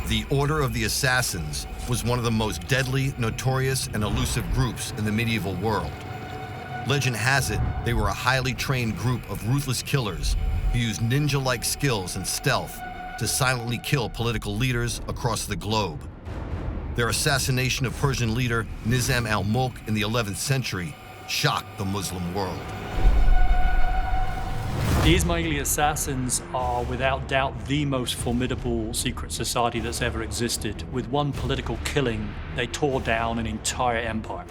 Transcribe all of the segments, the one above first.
The Order of the Assassins was one of the most deadly, notorious, and elusive groups in the medieval world. Legend has it they were a highly trained group of ruthless killers who used ninja-like skills and stealth to silently kill political leaders across the globe. Their assassination of Persian leader Nizam al-Mulk in the 11th century shocked the Muslim world. The Ismaili assassins are without doubt the most formidable secret society that's ever existed. With one political killing, they tore down an entire empire.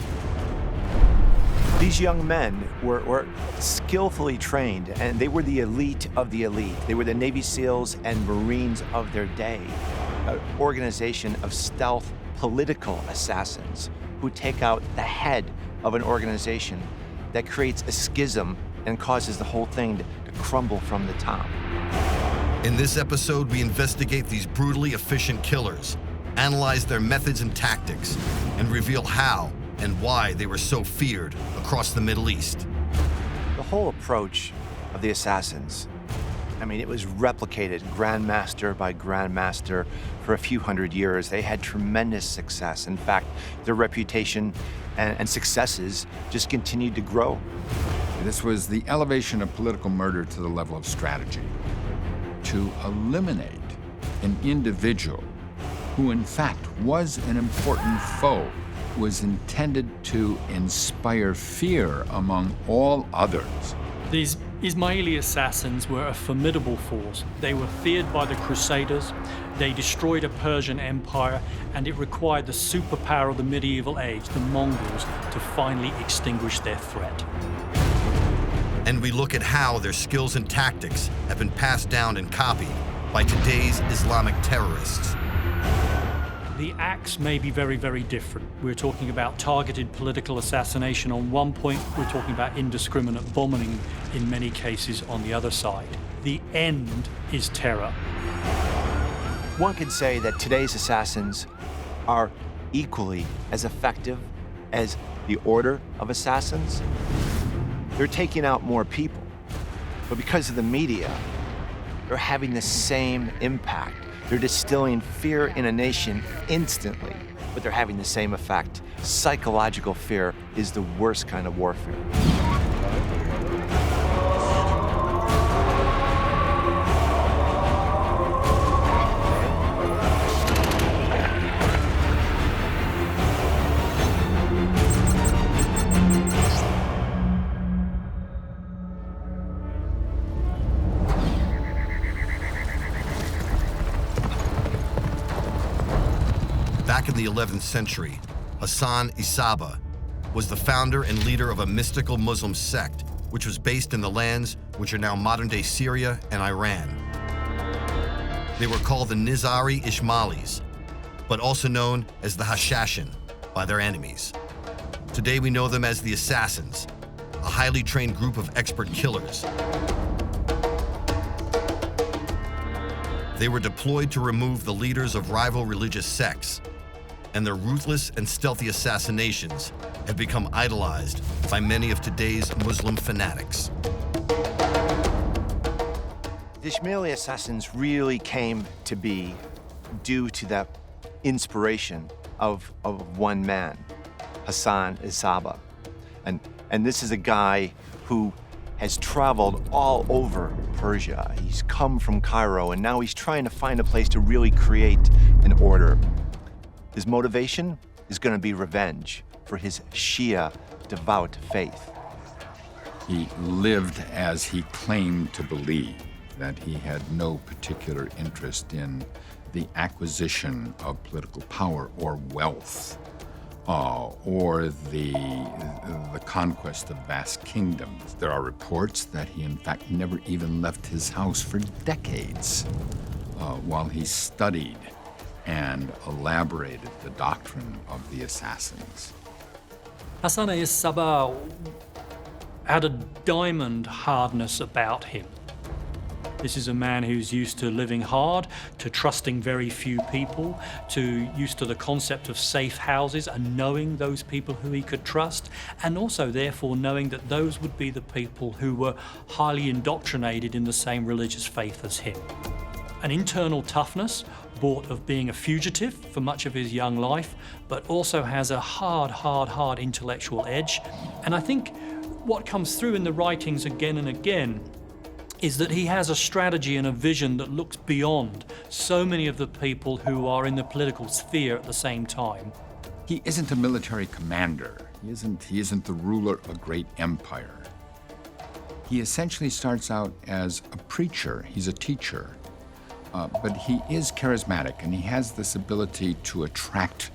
These young men were skillfully trained, and they were the elite of the elite. They were the Navy SEALs and Marines of their day, an organization of stealth political assassins who take out the head of an organization that creates a schism and causes the whole thing to crumble from the top. In this episode, we investigate these brutally efficient killers, analyze their methods and tactics, and reveal how and why they were so feared across the Middle East. The whole approach of the assassins, I mean, it was replicated grandmaster by grandmaster for a few hundred years. They had tremendous success. In fact, their reputation and successes just continued to grow. This was the elevation of political murder to the level of strategy. To eliminate an individual who in fact was an important foe was intended to inspire fear among all others. These Ismaili assassins were a formidable force. They were feared by the Crusaders, they destroyed a Persian empire, and it required the superpower of the medieval age, the Mongols, to finally extinguish their threat. And we look at how their skills and tactics have been passed down and copied by today's Islamic terrorists. The acts may be very, very different. We're talking about targeted political assassination on one point, we're talking about indiscriminate bombing in many cases on the other side. The end is terror. One could say that today's assassins are equally as effective as the Order of Assassins. They're taking out more people, but because of the media, they're having the same impact. They're distilling fear in a nation instantly, but they're having the same effect. Psychological fear is the worst kind of warfare. Back in the 11th century, Hassan-i Sabbah was the founder and leader of a mystical Muslim sect which was based in the lands which are now modern-day Syria and Iran. They were called the Nizari Ismailis, but also known as the Hashashin by their enemies. Today we know them as the Assassins, a highly trained group of expert killers. They were deployed to remove the leaders of rival religious sects, and their ruthless and stealthy assassinations have become idolized by many of today's Muslim fanatics. The Ismaili assassins really came to be due to the inspiration of one man, Hassan-i Sabbah. And this is a guy who has traveled all over Persia. He's come from Cairo, and now he's trying to find a place to really create an order. His motivation is going to be revenge for his Shia devout faith. He lived as he claimed to believe, that he had no particular interest in the acquisition of political power or wealth, or the conquest of vast kingdoms. There are reports that he, in fact, never even left his house for decades while he studied and elaborated the doctrine of the assassins. Hassan-i Sabbah had a diamond hardness about him. This is a man who's used to living hard, to trusting very few people, used to the concept of safe houses and knowing those people who he could trust, and also therefore knowing that those would be the people who were highly indoctrinated in the same religious faith as him. an internal toughness, bought of being a fugitive for much of his young life, but also has a hard intellectual edge. And I think what comes through in the writings again and again is that he has a strategy and a vision that looks beyond so many of the people who are in the political sphere at the same time. He isn't a military commander. He isn't the ruler of a great empire. He essentially starts out as a preacher. He's a teacher. But he is charismatic, and he has this ability to attract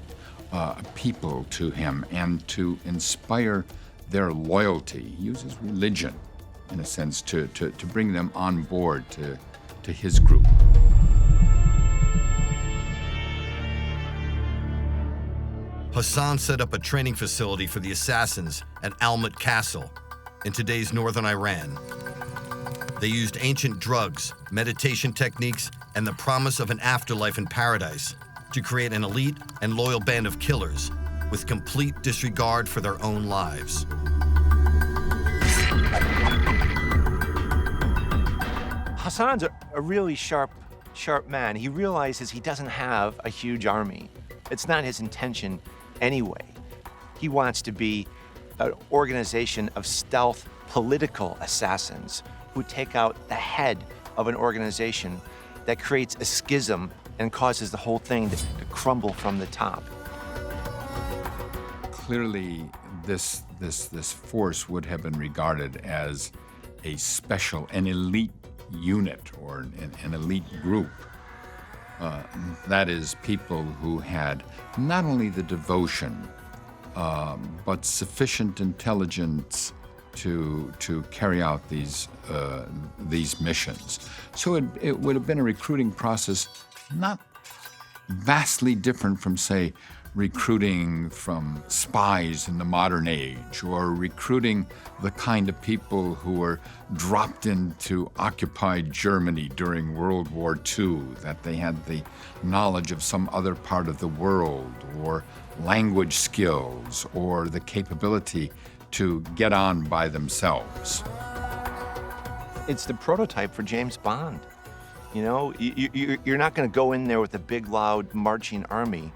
people to him and to inspire their loyalty. He uses religion, in a sense, to bring them on board to his group. Hassan set up a training facility for the assassins at Almut Castle in today's northern Iran. They used ancient drugs, meditation techniques, and the promise of an afterlife in paradise to create an elite and loyal band of killers with complete disregard for their own lives. Hassan's a really sharp man. He realizes he doesn't have a huge army. It's not his intention anyway. He wants to be an organization of stealth political assassins who take out the head of an organization that creates a schism and causes the whole thing to crumble from the top. Clearly, this force would have been regarded as a special, an elite unit or an elite group. That is, people who had not only the devotion, but sufficient intelligence to carry out these missions. So it would have been a recruiting process not vastly different from, say, recruiting from spies in the modern age, or recruiting the kind of people who were dropped into occupied Germany during World War II, that they had the knowledge of some other part of the world, or language skills, or the capability to get on by themselves. It's the prototype for James Bond. You know, you're not going to go in there with a big, loud, marching army.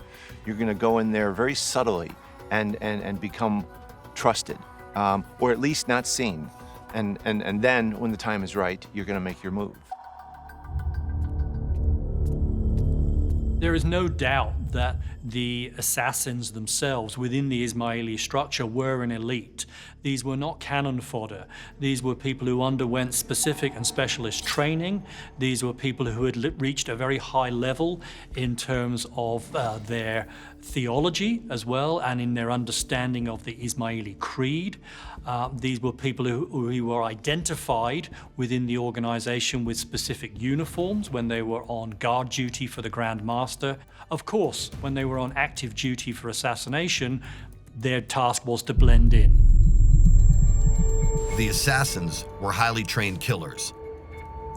You're going to go in there very subtly and become trusted, or at least not seen. And then, when the time is right, you're going to make your move. There is no doubt that the assassins themselves within the Ismaili structure were an elite. These were not cannon fodder. These were people who underwent specific and specialist training. These were people who had reached a very high level in terms of their theology as well, and in their understanding of the Ismaili creed. These were people who were identified within the organization with specific uniforms when they were on guard duty for the Grand Master. Of course, when they were on active duty for assassination, their task was to blend in. The assassins were highly trained killers.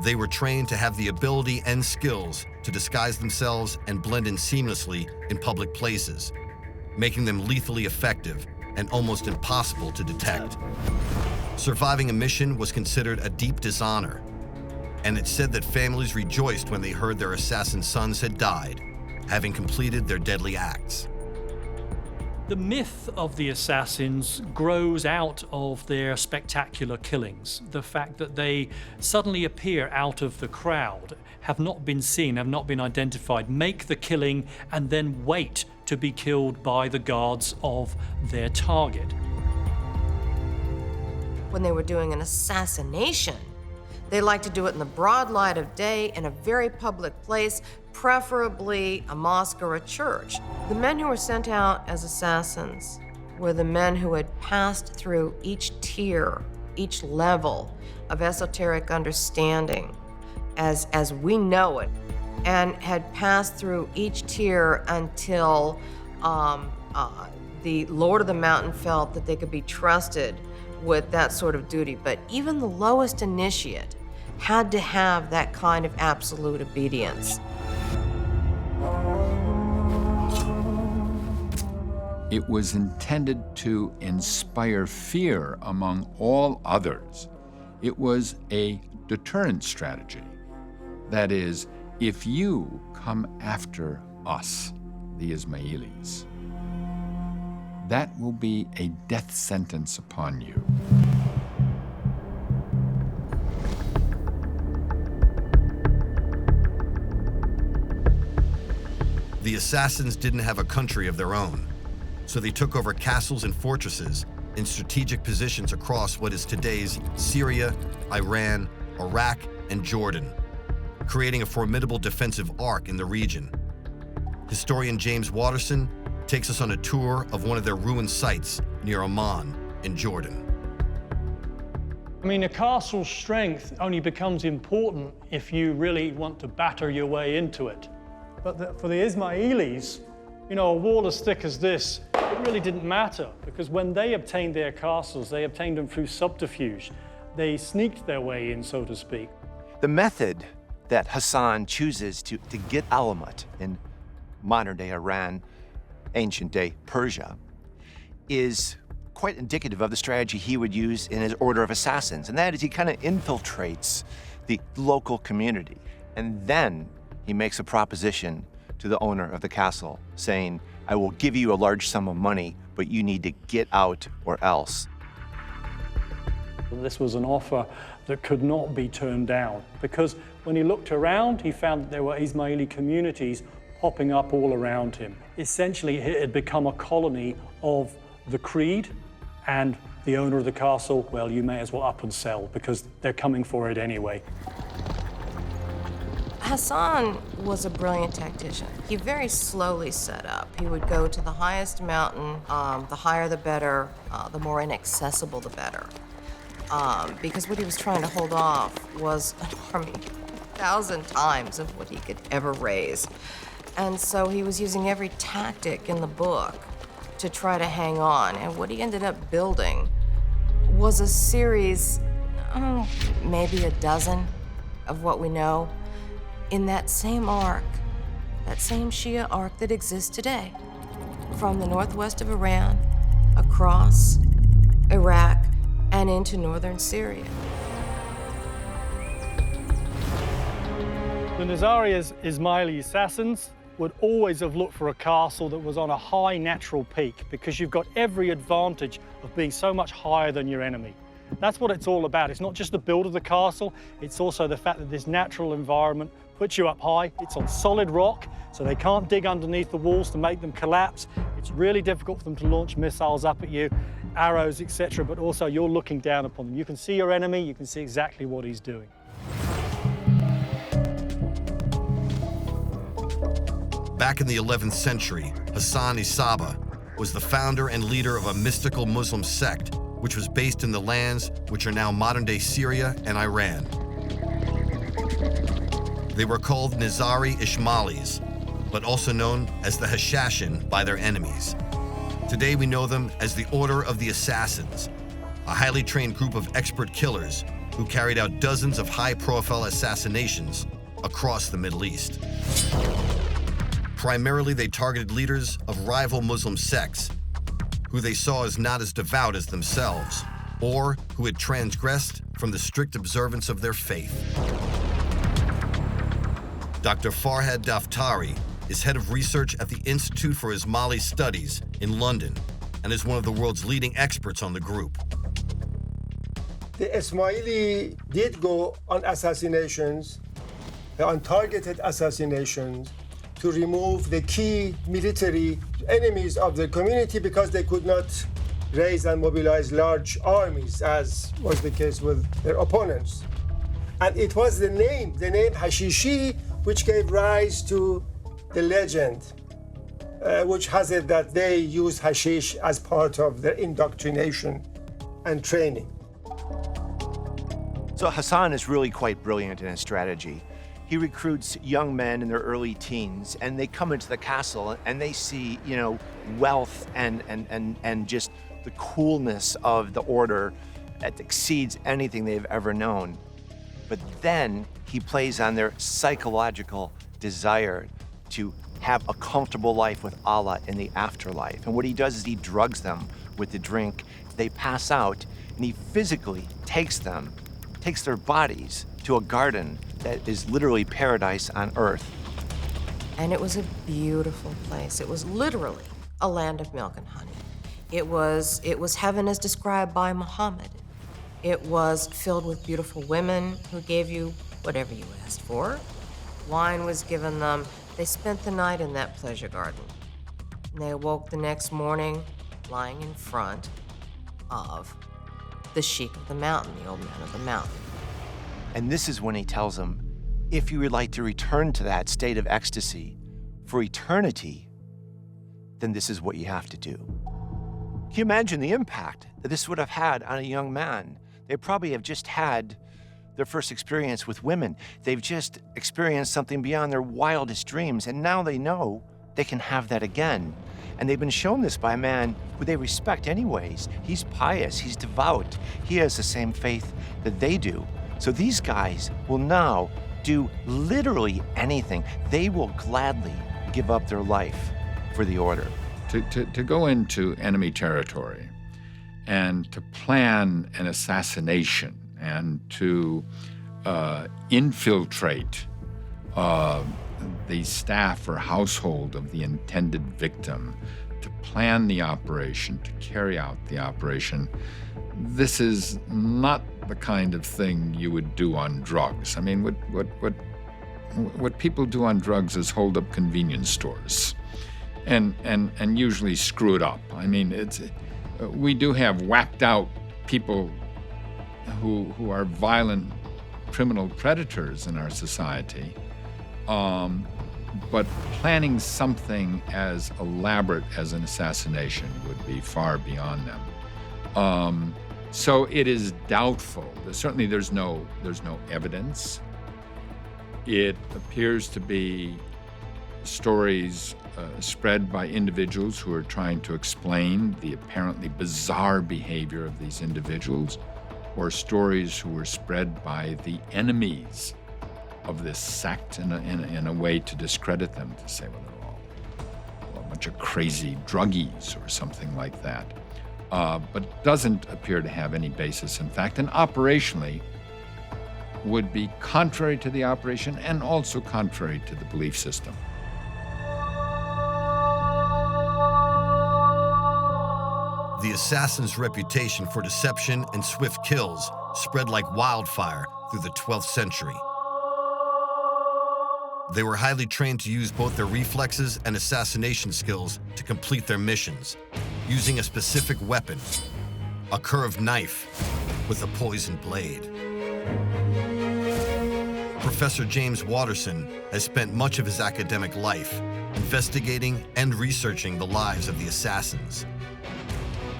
They were trained to have the ability and skills to disguise themselves and blend in seamlessly in public places, making them lethally effective and almost impossible to detect. Surviving a mission was considered a deep dishonor, and it's said that families rejoiced when they heard their assassin sons had died, having completed their deadly acts. The myth of the assassins grows out of their spectacular killings. The fact that they suddenly appear out of the crowd, have not been seen, have not been identified, make the killing, and then wait to be killed by the guards of their target. When they were doing an assassination, they liked to do it in the broad light of day in a very public place, preferably a mosque or a church. The men who were sent out as assassins were the men who had passed through each tier, each level of esoteric understanding as we know it, and had passed through each tier until the Lord of the Mountain felt that they could be trusted with that sort of duty. But even the lowest initiate had to have that kind of absolute obedience. It was intended to inspire fear among all others. It was a deterrent strategy. That is, if you come after us, the Ismailis, that will be a death sentence upon you. The assassins didn't have a country of their own, so they took over castles and fortresses in strategic positions across what is today's Syria, Iran, Iraq, and Jordan, creating a formidable defensive arc in the region. Historian James Watterson takes us on a tour of one of their ruined sites near Amman in Jordan. I mean, a castle's strength only becomes important if you really want to batter your way into it. But for the Ismailis, you know, a wall as thick as this, it really didn't matter, because when they obtained their castles, they obtained them through subterfuge. They sneaked their way in, so to speak. The method that Hassan chooses to get Alamut in modern-day Iran, ancient-day Persia, is quite indicative of the strategy he would use in his order of assassins, and that is he kind of infiltrates the local community, and then he makes a proposition to the owner of the castle saying, I will give you a large sum of money, but you need to get out or else. This was an offer that could not be turned down, because when he looked around, he found that there were Ismaili communities popping up all around him. Essentially, it had become a colony of the Creed, and the owner of the castle, well, you may as well up and sell, because they're coming for it anyway. Hassan was a brilliant tactician. He very slowly set up. He would go to the highest mountain, the higher the better, the more inaccessible the better. Because what he was trying to hold off was an army 1,000 times of what he could ever raise. And so he was using every tactic in the book to try to hang on. And what he ended up building was a series, maybe a dozen of what we know, in that same arc, that same Shia arc that exists today, from the northwest of Iran, across Iraq, and into northern Syria. The Nizari's Ismaili assassins would always have looked for a castle that was on a high natural peak, because you've got every advantage of being so much higher than your enemy. That's what it's all about. It's not just the build of the castle, it's also the fact that this natural environment puts you up high. It's on solid rock, so they can't dig underneath the walls to make them collapse. It's really difficult for them to launch missiles up at you, arrows, etc., but also you're looking down upon them. You can see your enemy, you can see exactly what he's doing. Back in the 11th century, Hassan-i Sabbah was the founder and leader of a mystical Muslim sect which was based in the lands which are now modern-day Syria and Iran. They were called Nizari Ishmailis, but also known as the Hashashin by their enemies. Today we know them as the Order of the Assassins, a highly trained group of expert killers who carried out dozens of high-profile assassinations across the Middle East. Primarily, they targeted leaders of rival Muslim sects, who they saw as not as devout as themselves, or who had transgressed from the strict observance of their faith. Dr. Farhad Daftari is head of research at the Institute for Ismaili Studies in London and is one of the world's leading experts on the group. The Ismaili did go on assassinations, on targeted assassinations, to remove the key military enemies of the community because they could not raise and mobilize large armies, as was the case with their opponents. And it was the name Hashishi, which gave rise to the legend, which has it that they use hashish as part of their indoctrination and training. So Hassan is really quite brilliant in his strategy. He recruits young men in their early teens, and they come into the castle and they see, wealth and just the coolness of the order that exceeds anything they've ever known. But then he plays on their psychological desire to have a comfortable life with Allah in the afterlife. And what he does is he drugs them with the drink. They pass out, and he physically takes their bodies to a garden that is literally paradise on earth. And it was a beautiful place. It was literally a land of milk and honey. It was heaven as described by Muhammad. It was filled with beautiful women who gave you whatever you asked for. Wine was given them. They spent the night in that pleasure garden. And they awoke the next morning lying in front of the sheik of the mountain, the old man of the mountain. And this is when he tells them, if you would like to return to that state of ecstasy for eternity, then this is what you have to do. Can you imagine the impact that this would have had on a young man? They probably have just had their first experience with women. They've just experienced something beyond their wildest dreams, and now they know they can have that again. And they've been shown this by a man who they respect anyways. He's pious, he's devout, he has the same faith that they do. So these guys will now do literally anything. They will gladly give up their life for the order. To go into enemy territory and to plan an assassination and to infiltrate the staff or household of the intended victim, to plan the operation, to carry out the operation, this is not the kind of thing you would do on drugs. I mean, what people do on drugs is hold up convenience stores and usually screw it up. I mean, we do have whacked out people who are violent criminal predators in our society, but planning something as elaborate as an assassination would be far beyond them. So it is doubtful. Certainly there's no evidence. It appears to be stories spread by individuals who are trying to explain the apparently bizarre behavior of these individuals, or stories who were spread by the enemies of this sect in a way to discredit them, to say, well, they're all a bunch of crazy druggies or something like that. But doesn't appear to have any basis in fact, and operationally would be contrary to the operation and also contrary to the belief system. The assassin's reputation for deception and swift kills spread like wildfire through the 12th century. They were highly trained to use both their reflexes and assassination skills to complete their missions, using a specific weapon, a curved knife with a poisoned blade. Professor James Watterson has spent much of his academic life investigating and researching the lives of the assassins.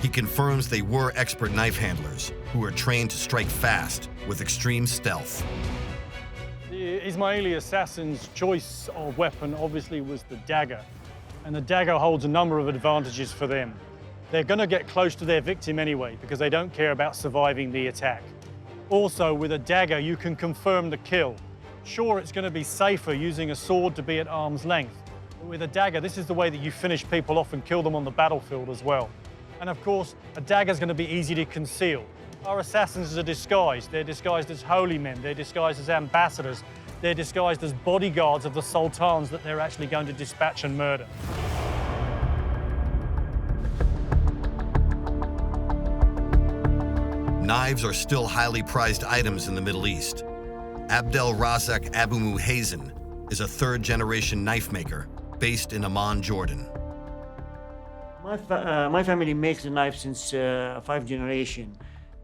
He confirms they were expert knife handlers who were trained to strike fast with extreme stealth. The Ismaili assassin's choice of weapon obviously was the dagger, and the dagger holds a number of advantages for them. They're going to get close to their victim anyway because they don't care about surviving the attack. Also, with a dagger, you can confirm the kill. Sure, it's going to be safer using a sword to be at arm's length, but with a dagger, this is the way that you finish people off and kill them on the battlefield as well. And of course, a dagger is going to be easy to conceal. Our assassins are disguised. They're disguised as holy men. They're disguised as ambassadors. They're disguised as bodyguards of the sultans that they're actually going to dispatch and murder. Knives are still highly prized items in the Middle East. Abdel Razak Abu Muhayzin is a third-generation knife maker based in Amman, Jordan. My family makes the knife since 5 generations,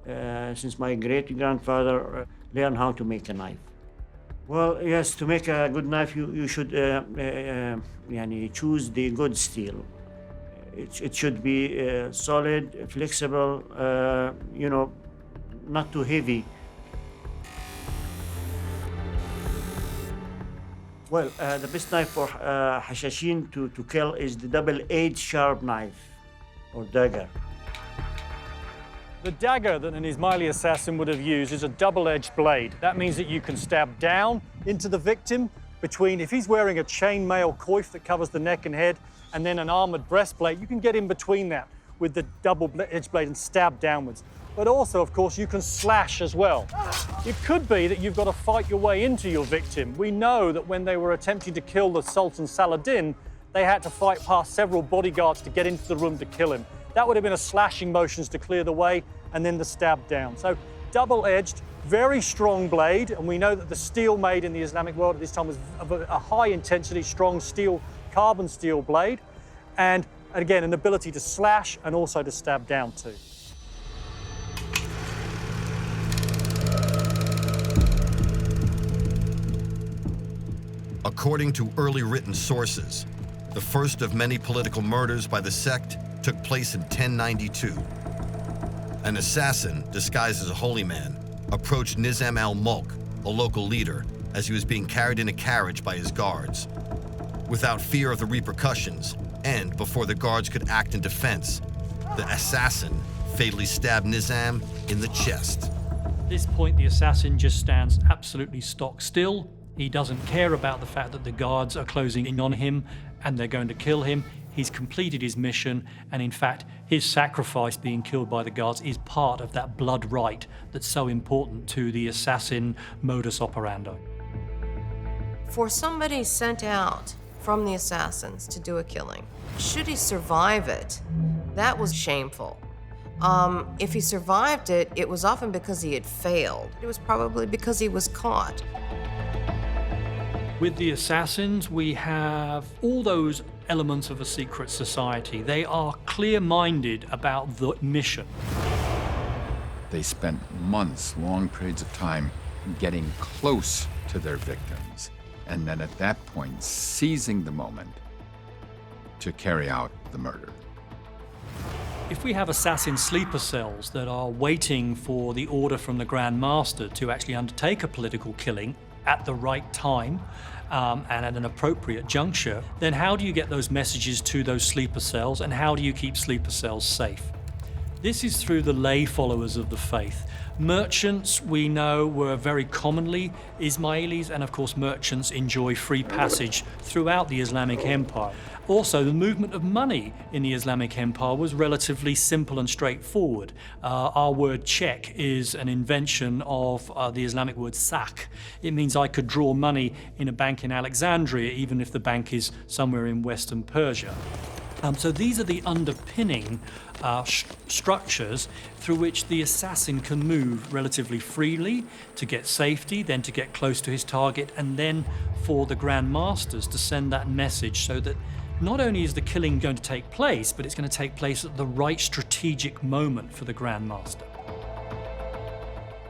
since my great-grandfather learned how to make a knife. Well, yes, to make a good knife, you should choose the good steel. It should be solid, flexible, not too heavy. Well, the best knife for Hashashin to kill is the double-edged sharp knife, or dagger. The dagger that an Ismaili assassin would have used is a double-edged blade. That means that you can stab down into the victim between, if he's wearing a chainmail coif that covers the neck and head, and then an armored breastplate, you can get in between that with the double-edged blade and stab downwards. but also, of course, you can slash as well. It could be that you've got to fight your way into your victim. We know that when they were attempting to kill the Sultan Saladin, they had to fight past several bodyguards to get into the room to kill him. That would have been a slashing motions to clear the way, and then the stab down. So double-edged, very strong blade, and we know that the steel made in the Islamic world at this time was of a high-intensity, strong steel, carbon steel blade, and again, an ability to slash and also to stab down too. According to early written sources, the first of many political murders by the sect took place in 1092. An assassin, disguised as a holy man, approached Nizam al-Mulk, a local leader, as he was being carried in a carriage by his guards. Without fear of the repercussions, and before the guards could act in defense, the assassin fatally stabbed Nizam in the chest. At this point, the assassin just stands absolutely stock still. He doesn't care about the fact that the guards are closing in on him and they're going to kill him. He's completed his mission, and in fact, his sacrifice being killed by the guards is part of that blood rite that's so important to the assassin modus operandi. For somebody sent out from the assassins to do a killing, should he survive it, that was shameful. If he survived it, it was often because he had failed. It was probably because he was caught. With the assassins, we have all those elements of a secret society. They are clear-minded about the mission. They spent months, long periods of time, getting close to their victims, and then at that point, seizing the moment to carry out the murder. If we have assassin sleeper cells that are waiting for the order from the Grand Master to actually undertake a political killing at the right time, and at an appropriate juncture, then how do you get those messages to those sleeper cells, and how do you keep sleeper cells safe? This is through the lay followers of the faith. Merchants, we know, were very commonly Ismailis, and of course merchants enjoy free passage throughout the Islamic Empire. Also, the movement of money in the Islamic Empire was relatively simple and straightforward. Our word check is an invention of the Islamic word sak. It means I could draw money in a bank in Alexandria, even if the bank is somewhere in Western Persia. So these are the underpinning structures through which the assassin can move relatively freely to get safety, then to get close to his target, and then for the Grand Masters to send that message so that not only is the killing going to take place, but it's going to take place at the right strategic moment for the Grand Master.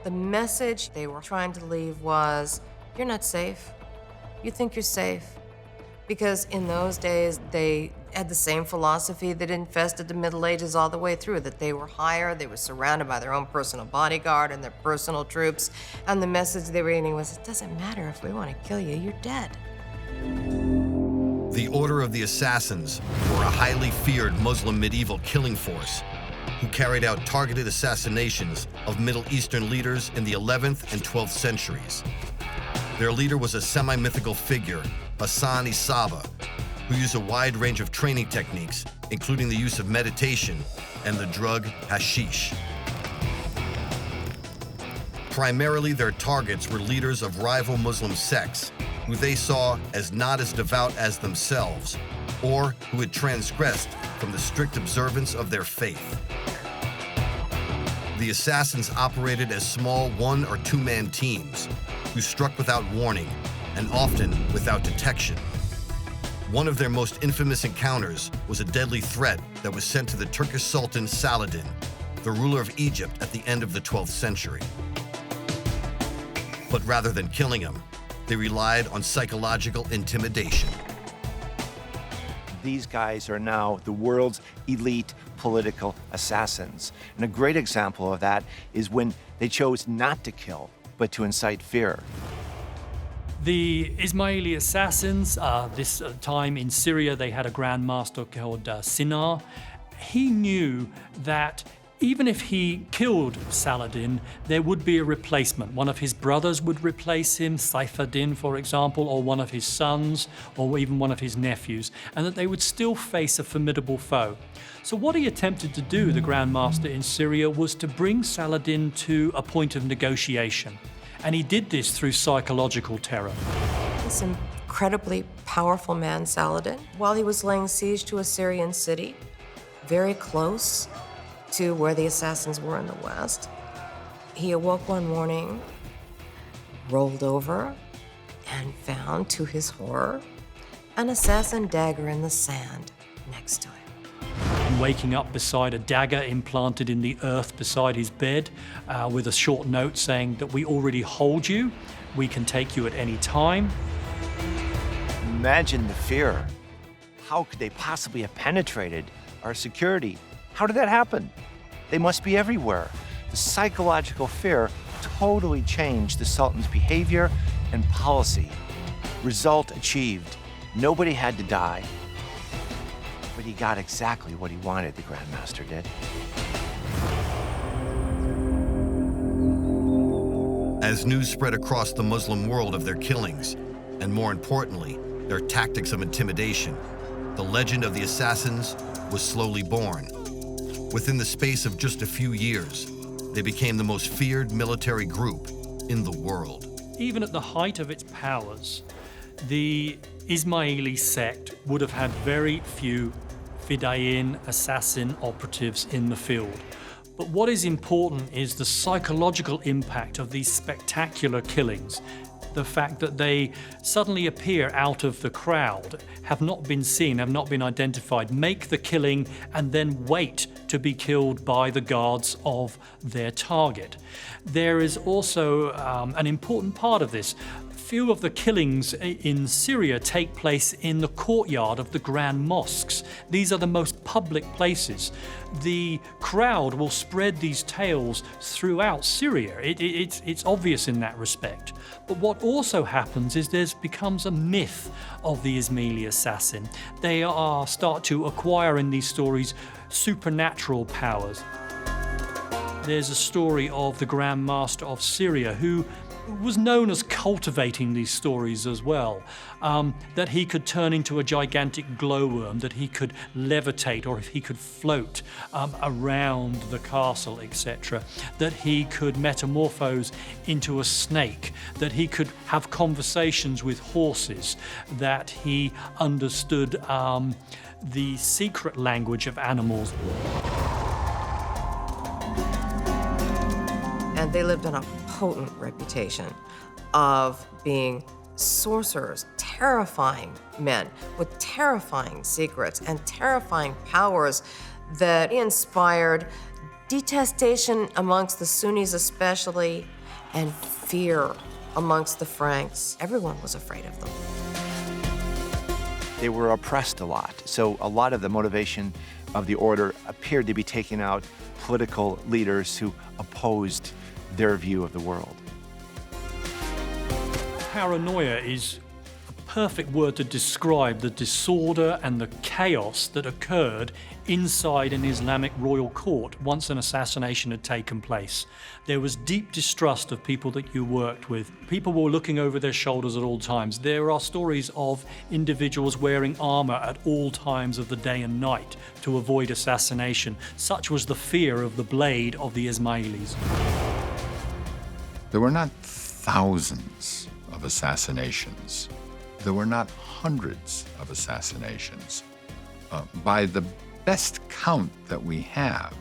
The message they were trying to leave was, you're not safe. You think you're safe. Because in those days, they had the same philosophy that infested the Middle Ages all the way through, that they were higher, they were surrounded by their own personal bodyguard and their personal troops, and the message they were getting was, it doesn't matter if we want to kill you, you're dead. The Order of the Assassins were a highly feared Muslim medieval killing force who carried out targeted assassinations of Middle Eastern leaders in the 11th and 12th centuries. Their leader was a semi-mythical figure, Hassan-i Sabbah, who used a wide range of training techniques, including the use of meditation and the drug hashish. Primarily, their targets were leaders of rival Muslim sects, who they saw as not as devout as themselves, or who had transgressed from the strict observance of their faith. The assassins operated as small one- or two-man teams who struck without warning and often without detection. One of their most infamous encounters was a deadly threat that was sent to the Turkish Sultan Saladin, the ruler of Egypt at the end of the 12th century. But rather than killing him, they relied on psychological intimidation. These guys are now the world's elite political assassins. And a great example of that is when they chose not to kill, but to incite fear. The Ismaili assassins, this time in Syria, they had a Grand Master called Sinar. He knew that Even if he killed Saladin, there would be a replacement. One of his brothers would replace him, Saifuddin, for example, or one of his sons, or even one of his nephews, and that they would still face a formidable foe. So what he attempted to do, the Grand Master in Syria, was to bring Saladin to a point of negotiation. And he did this through psychological terror. This incredibly powerful man, Saladin, while he was laying siege to a Syrian city, very close to where the assassins were in the west, he awoke one morning, rolled over, and found, to his horror, an assassin dagger in the sand next to him. Waking up beside a dagger implanted in the earth beside his bed, with a short note saying that we already hold you, we can take you at any time. Imagine the fear. How could they possibly have penetrated our security? How did that happen? They must be everywhere. The psychological fear totally changed the Sultan's behavior and policy. Result achieved. Nobody had to die. But he got exactly what he wanted, the Grand Master did. As news spread across the Muslim world of their killings, and more importantly, their tactics of intimidation, the legend of the assassins was slowly born. Within the space of just a few years, they became the most feared military group in the world. Even at the height of its powers, the Ismaili sect would have had very few Fidayeen assassin operatives in the field. But what is important is the psychological impact of these spectacular killings. The fact that they suddenly appear out of the crowd, have not been seen, have not been identified, make the killing and then wait to be killed by the guards of their target. There is also an important part of this. Few of the killings in Syria take place in the courtyard of the grand mosques. These are the most public places. The crowd will spread these tales throughout Syria. It's obvious in that respect. But what also happens is there becomes a myth of the Ismaili assassin. They start to acquire in these stories supernatural powers. There's a story of the Grand Master of Syria who was known as cultivating these stories as well, that he could turn into a gigantic glowworm, that he could levitate or if he could float around the castle, etc., that he could metamorphose into a snake, that he could have conversations with horses, that he understood the secret language of animals. And they lived on a potent reputation of being sorcerers, terrifying men with terrifying secrets and terrifying powers that inspired detestation amongst the Sunnis especially, and fear amongst the Franks. Everyone was afraid of them. They were oppressed a lot, so a lot of the motivation of the order appeared to be taking out political leaders who opposed their view of the world. Paranoia is a perfect word to describe the disorder and the chaos that occurred inside an Islamic royal court once an assassination had taken place. There was deep distrust of people that you worked with. People were looking over their shoulders at all times. There are stories of individuals wearing armor at all times of the day and night to avoid assassination. Such was the fear of the blade of the Ismailis. There were not thousands of assassinations. There were not hundreds of assassinations. By the best count that we have,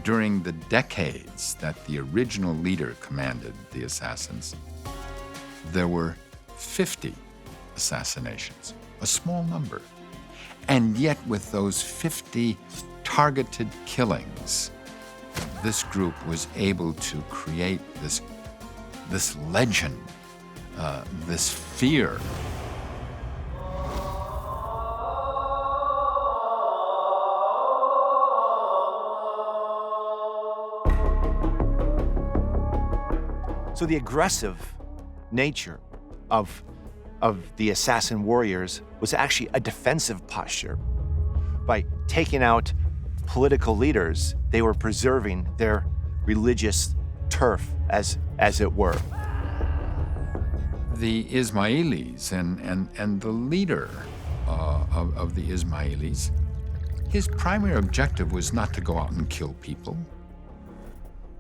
during the decades that the original leader commanded the assassins, there were 50 assassinations, a small number. And yet with those 50 targeted killings, this group was able to create this legend, this fear. So the aggressive nature of the assassin warriors was actually a defensive posture. By taking out political leaders, they were preserving their religious turf, as it were. The Ismailis and the leader of the Ismailis, his primary objective was not to go out and kill people.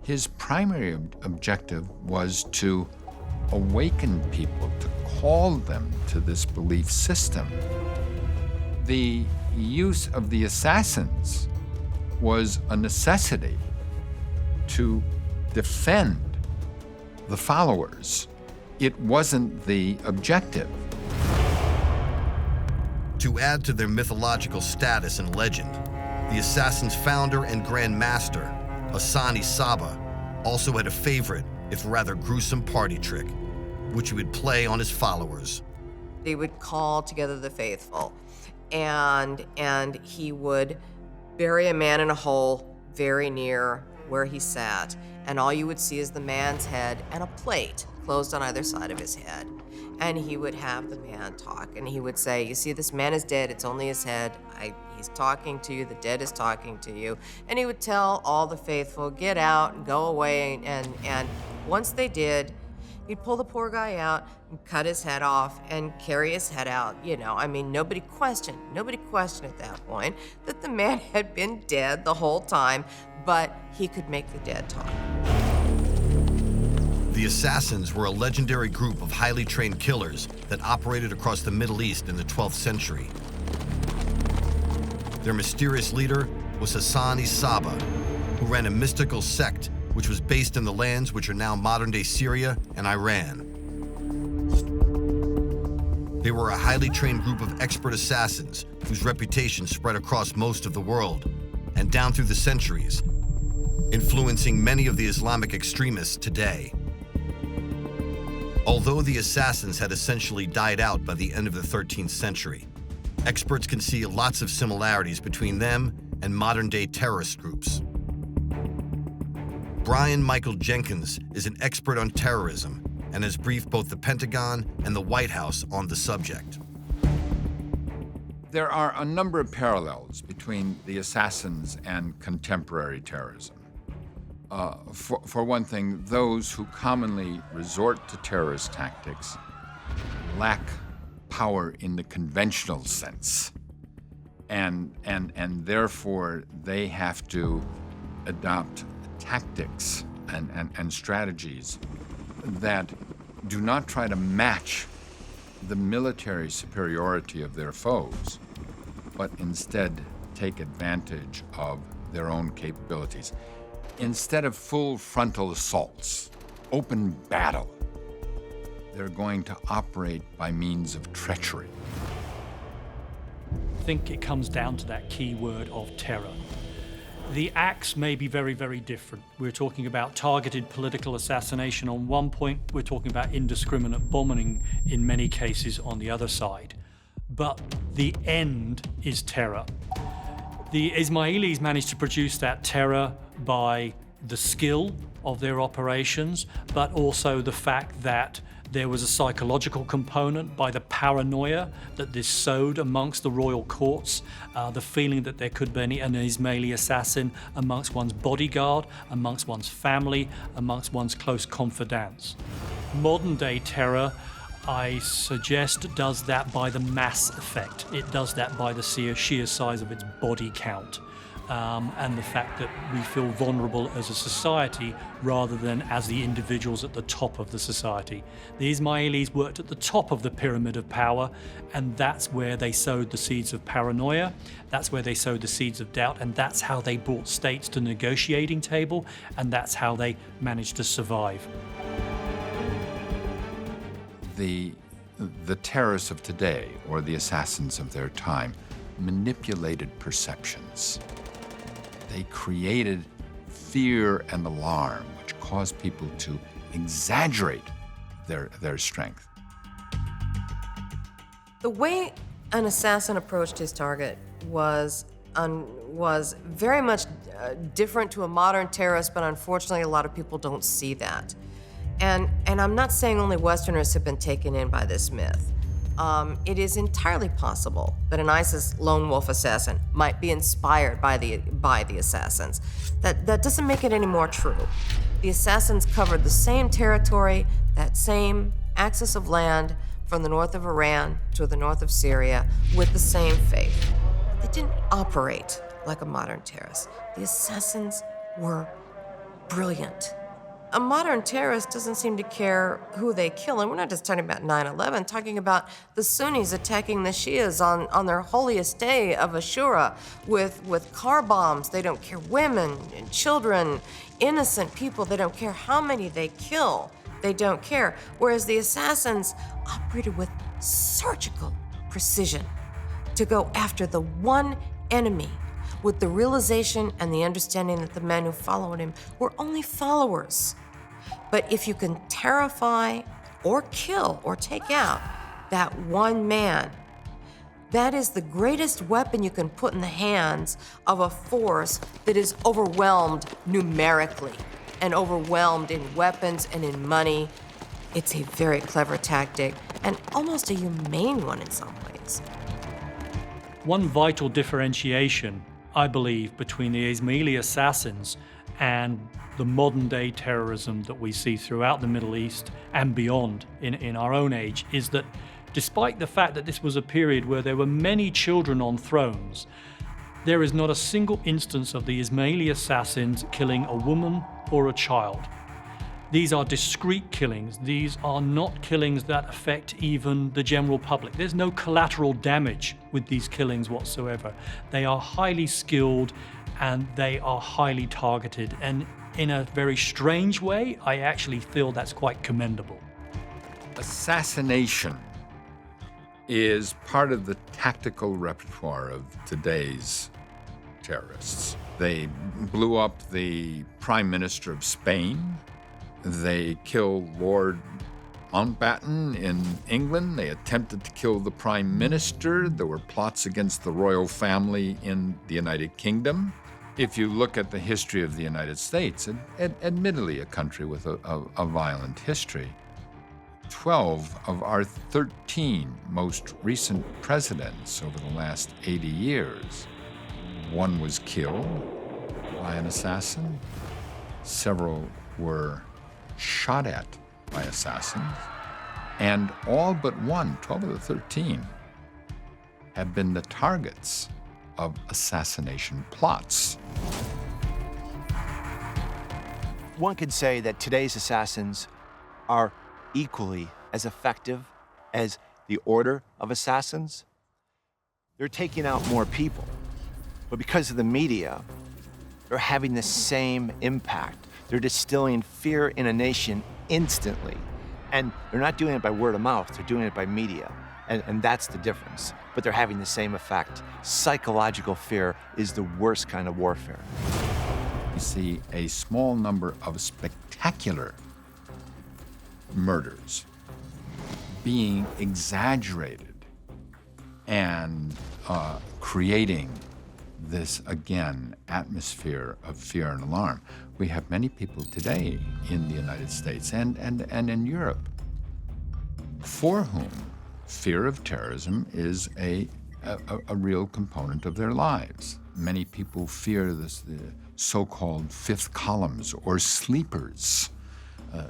His primary objective was to awaken people, to call them to this belief system. The use of the assassins was a necessity to defend the followers. It wasn't the objective. To add to their mythological status and legend, the assassin's founder and Grand Master, Hassan-i Sabbah, also had a favorite, if rather gruesome, party trick, which he would play on his followers. He would call together the faithful, and he would bury a man in a hole very near where he sat, and all you would see is the man's head and a plate closed on either side of his head. And he would have the man talk, and he would say, you see, this man is dead, it's only his head. He's talking to you, the dead is talking to you. And he would tell all the faithful, get out and go away, and once they did, he'd pull the poor guy out and cut his head off and carry his head out. Nobody questioned at that point that the man had been dead the whole time, but he could make the dead talk. The Assassins were a legendary group of highly trained killers that operated across the Middle East in the 12th century. Their mysterious leader was Hassan-i Sabbah, who ran a mystical sect which was based in the lands which are now modern-day Syria and Iran. They were a highly trained group of expert assassins whose reputation spread across most of the world and down through the centuries, influencing many of the Islamic extremists today. Although the assassins had essentially died out by the end of the 13th century, experts can see lots of similarities between them and modern-day terrorist groups. Brian Michael Jenkins is an expert on terrorism and has briefed both the Pentagon and the White House on the subject. There are a number of parallels between the assassins and contemporary terrorism. For one thing, those who commonly resort to terrorist tactics lack power in the conventional sense, and therefore they have to adopt tactics and strategies that do not try to match the military superiority of their foes, but instead take advantage of their own capabilities. Instead of full frontal assaults, open battle, they're going to operate by means of treachery. I think it comes down to that key word of terror. The acts may be very, very different. We're talking about targeted political assassination on one point, we're talking about indiscriminate bombing in many cases on the other side. But the end is terror. The Ismailis managed to produce that terror by the skill of their operations, but also the fact that there was a psychological component by the paranoia that this sowed amongst the royal courts, the feeling that there could be an Ismaili assassin amongst one's bodyguard, amongst one's family, amongst one's close confidants. Modern day terror, I suggest, does that by the mass effect. It does that by the sheer size of its body count. And the fact that we feel vulnerable as a society rather than as the individuals at the top of the society. The Ismailis worked at the top of the pyramid of power, and that's where they sowed the seeds of paranoia, that's where they sowed the seeds of doubt, and that's how they brought states to the negotiating table, and that's how they managed to survive. The terrorists of today, or the assassins of their time, manipulated perceptions. They created fear and alarm, which caused people to exaggerate their strength. The way an assassin approached his target was very much different to a modern terrorist, but unfortunately a lot of people don't see that. And I'm not saying only Westerners have been taken in by this myth. it is entirely possible that an ISIS lone wolf assassin might be inspired by the assassins. That doesn't make it any more true. The assassins covered the same territory, that same axis of land from the north of Iran to the north of Syria with the same faith. They didn't operate like a modern terrorist. The assassins were brilliant. A modern terrorist doesn't seem to care who they kill, and we're not just talking about 9/11, talking about the Sunnis attacking the Shias on their holiest day of Ashura with car bombs. They don't care women and children, innocent people. They don't care how many they kill. They don't care. Whereas the assassins operated with surgical precision to go after the one enemy with the realization and the understanding that the men who followed him were only followers. But if you can terrify or kill or take out that one man, that is the greatest weapon you can put in the hands of a force that is overwhelmed numerically and overwhelmed in weapons and in money. It's a very clever tactic and almost a humane one in some ways. One vital differentiation, I believe, between the Ismaili assassins and the modern-day terrorism that we see throughout the Middle East and beyond in our own age is that despite the fact that this was a period where there were many children on thrones, there is not a single instance of the Ismaili assassins killing a woman or a child. These are discrete killings. These are not killings that affect even the general public. There's no collateral damage with these killings whatsoever. They are highly skilled and they are highly targeted. And in a very strange way, I actually feel that's quite commendable. Assassination is part of the tactical repertoire of today's terrorists. They blew up the Prime Minister of Spain. They killed Lord Mountbatten in England. They attempted to kill the Prime Minister. There were plots against the royal family in the United Kingdom. If you look at the history of the United States, admittedly a country with a violent history, 12 of our 13 most recent presidents over the last 80 years, one was killed by an assassin, several were shot at by assassins, and all but one, 12 of the 13, have been the targets of assassination plots. One could say that today's assassins are equally as effective as the order of assassins. They're taking out more people, but because of the media, they're having the same impact. They're distilling fear in a nation instantly. And they're not doing it by word of mouth, they're doing it by media. And that's the difference. But they're having the same effect. Psychological fear is the worst kind of warfare. You see a small number of spectacular murders being exaggerated and creating this, again, atmosphere of fear and alarm. We have many people today in the United States and in Europe for whom fear of terrorism is a real component of their lives. Many people fear the so-called fifth columns or sleepers.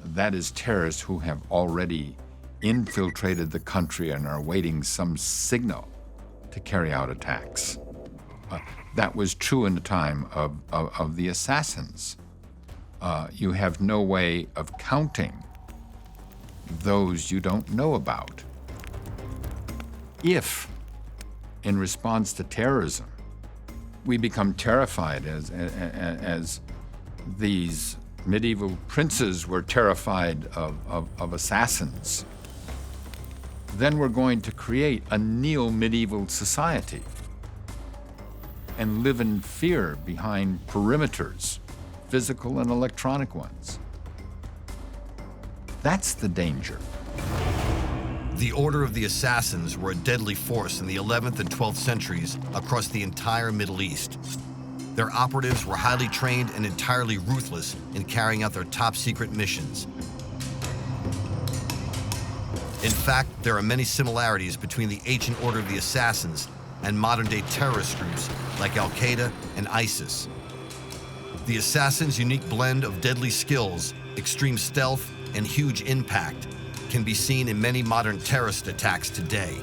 That is terrorists who have already infiltrated the country and are awaiting some signal to carry out attacks. That was true in the time of the assassins. You have no way of counting those you don't know about. If, in response to terrorism, we become terrified as these medieval princes were terrified of assassins, then we're going to create a neo-medieval society and live in fear behind perimeters, physical and electronic ones. That's the danger. The Order of the Assassins were a deadly force in the 11th and 12th centuries across the entire Middle East. Their operatives were highly trained and entirely ruthless in carrying out their top-secret missions. In fact, there are many similarities between the ancient Order of the Assassins and modern-day terrorist groups like Al-Qaeda and ISIS. The Assassins' unique blend of deadly skills, extreme stealth, and huge impact can be seen in many modern terrorist attacks today.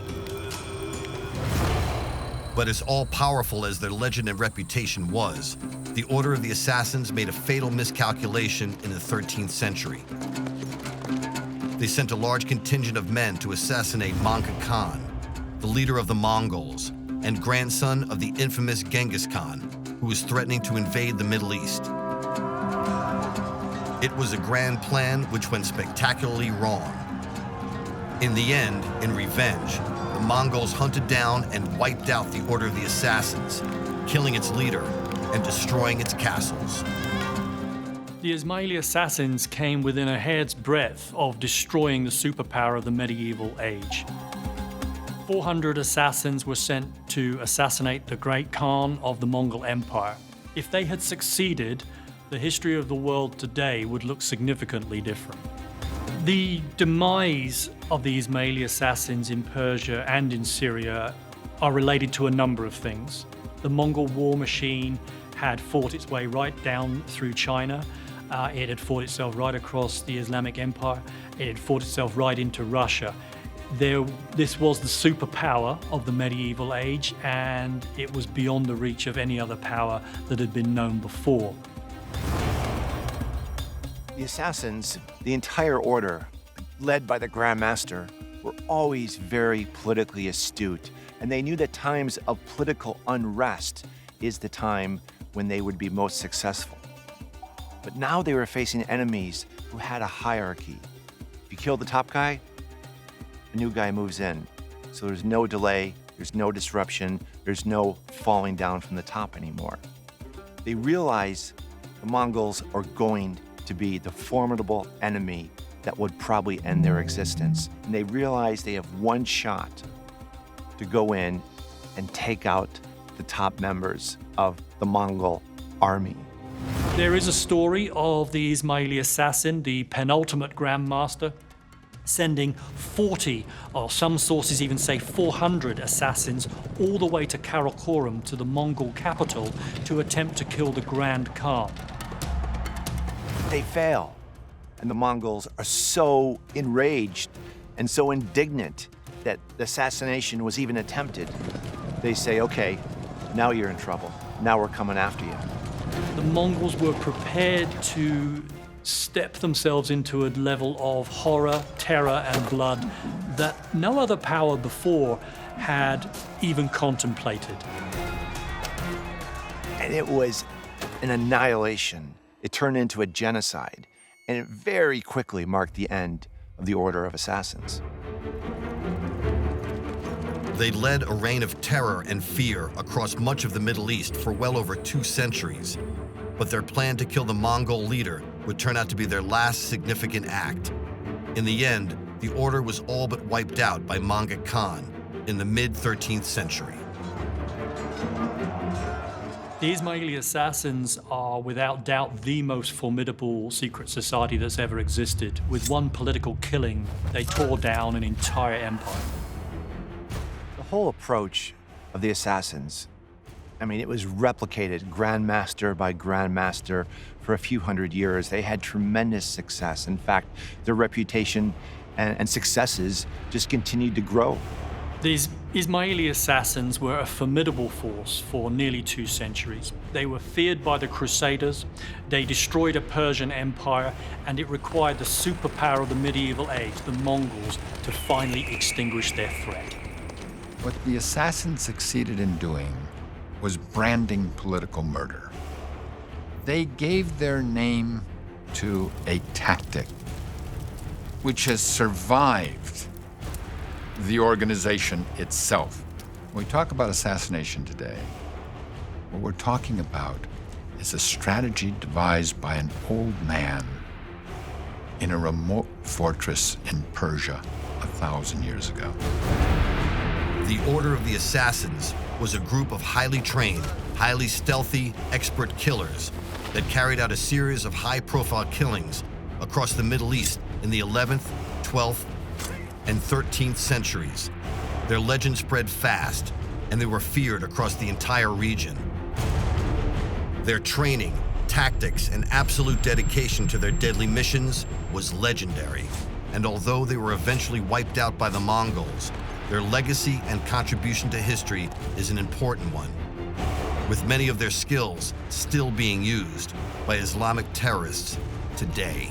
But as all-powerful as their legend and reputation was, the Order of the Assassins made a fatal miscalculation in the 13th century. They sent a large contingent of men to assassinate Mancha Khan, the leader of the Mongols, and grandson of the infamous Genghis Khan, who was threatening to invade the Middle East. It was a grand plan which went spectacularly wrong. In the end, in revenge, the Mongols hunted down and wiped out the Order of the Assassins, killing its leader and destroying its castles. The Ismaili assassins came within a hair's breadth of destroying the superpower of the medieval age. 400 assassins were sent to assassinate the great Khan of the Mongol Empire. If they had succeeded, the history of the world today would look significantly different. The demise of the Ismaili assassins in Persia and in Syria are related to a number of things. The Mongol war machine had fought its way right down through China. It had fought itself right across the Islamic Empire. It had fought itself right into Russia. This was the superpower of the medieval age, and it was beyond the reach of any other power that had been known before. The assassins, the entire order, led by the Grand Master, were always very politically astute, and they knew that times of political unrest is the time when they would be most successful. But now they were facing enemies who had a hierarchy. If you kill the top guy, a new guy moves in. So there's no delay, there's no disruption, there's no falling down from the top anymore. They realize the Mongols are going to be the formidable enemy that would probably end their existence. And they realize they have one shot to go in and take out the top members of the Mongol army. There is a story of the Ismaili assassin, the penultimate Grand Master, sending 40, or some sources even say 400 assassins all the way to Karakorum, to the Mongol capital, to attempt to kill the Grand Khan. They fail, and the Mongols are so enraged and so indignant that the assassination was even attempted. They say, okay, now you're in trouble. Now we're coming after you. The Mongols were prepared to step themselves into a level of horror, terror, and blood that no other power before had even contemplated. And it was an annihilation. It turned into a genocide, and it very quickly marked the end of the Order of Assassins. They led a reign of terror and fear across much of the Middle East for well over 2 centuries. But their plan to kill the Mongol leader would turn out to be their last significant act. In the end, the order was all but wiped out by Mancha Khan in the mid-13th century. The Ismaili assassins are without doubt the most formidable secret society that's ever existed. With one political killing, they tore down an entire empire. The whole approach of the assassins, I mean, it was replicated grandmaster by grandmaster for a few hundred years. They had tremendous success. In fact, their reputation and successes just continued to grow. These Ismaili assassins were a formidable force for nearly 2 centuries. They were feared by the Crusaders, they destroyed a Persian empire, and it required the superpower of the medieval age, the Mongols, to finally extinguish their threat. What the assassins succeeded in doing was branding political murder. They gave their name to a tactic which has survived the organization itself. When we talk about assassination today, what we're talking about is a strategy devised by an old man in a remote fortress in Persia 1,000 years ago. The Order of the Assassins was a group of highly trained, highly stealthy, expert killers that carried out a series of high-profile killings across the Middle East in the 11th, 12th, and 13th centuries. Their legend spread fast, and they were feared across the entire region. Their training, tactics, and absolute dedication to their deadly missions was legendary. And although they were eventually wiped out by the Mongols, their legacy and contribution to history is an important one, with many of their skills still being used by Islamic terrorists today.